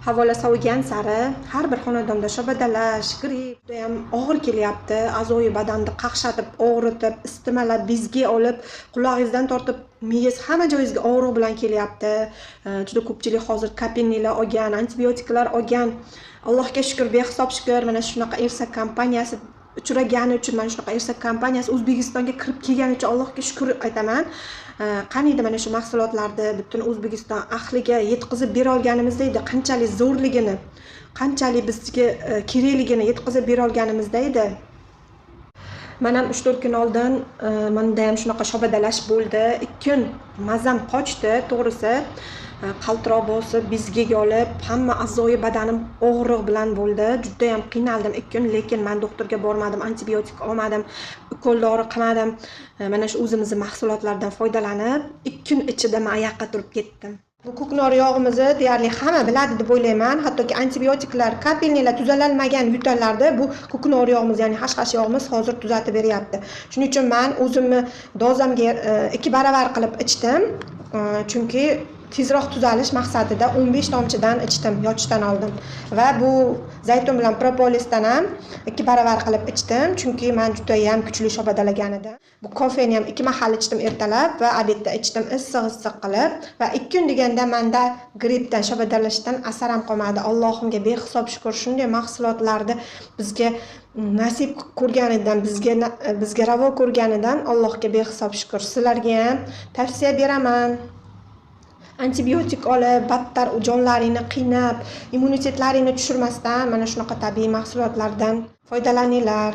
Havola sovigan sari har bir xonadonda shabadalash, gripp ham og'ir kelyapti. A'zoyi badanni qaqshatib, og'ritib, istimalab, bezgi olib, qulog'ingizdan tortib, miyangiz hamma joyingizga og'riq bilan kelyapti. Juda ko'pchilik hozir kapelnilar olgan, antibiotiklar olgan. Allohga shukr, behisob shukr, mana shunaqa Ersak kompaniyasi uchragani uchun, mana shunaqa Ersak kompaniyasi O'zbekistonga kirib kelgani uchun Allohga shukr aytaman. Qaniydi mana shu mahsulotlarni butun O'zbekiston ahliga yetkazib bera olganimizda edi, qanchalik zo'rligini, qanchalik bizga kerakligini yetkazib bera olganimizda edi. Men ham 3-4 kun oldin menda ham shunaqa shabadalash bo'ldi. 2 kun mazam qochdi, to'g'risi. Qaltiroq bosib, bezgiga olib, hamma a'zoyi badanim og'riq bilan bo'ldi. Juda ham qiynaldim 2 kun, lekin men doktorga bormadim, antibiotik olmadim, ukol-dori qilmadim. Mana shu o'zimizning mahsulotlardan foydalanib, 2 kun ichida men oyoqqa turib ketdim. Bu ko'knor yog'imizni deyarli hamma biladi deb o'ylayman. Hattoki antibiotiklar, kapelnilar tuzalolmagan yutallarda bu ko'knor yog'imiz, ya'ni hash yog'imiz hozir tuzatib beryapti. Shuning uchun men o'zimni dozamga 2 baravar qilib ichdim. Chunki tezroq tuzalish maqsadida 15 tomchidan ichdim yotishdan oldin va bu zaytun bilan propolisdan ham 2 baravar qilib ichdim, chunki men juda ham kuchli shabadalagan edim. Bu kofeni ham 2 mahal ichdim ertalab va obedda ichdim issiq qilib va 2 kun deganda menda grippdan, shabadalashdan asar ham qolmadi. Allohimga behisob shukr, shunday mahsulotlarni bizga nasib ko'rganidan, bizga ravo ko'rganidan Allohga behisob shukr. Sizlarga ham tavsiya beraman. Antibiotik olib, battar jonlaringni qiynab, immunitetlaringni tushirmasdan mana shunaqa tabiiy mahsulotlardan foydalaninglar.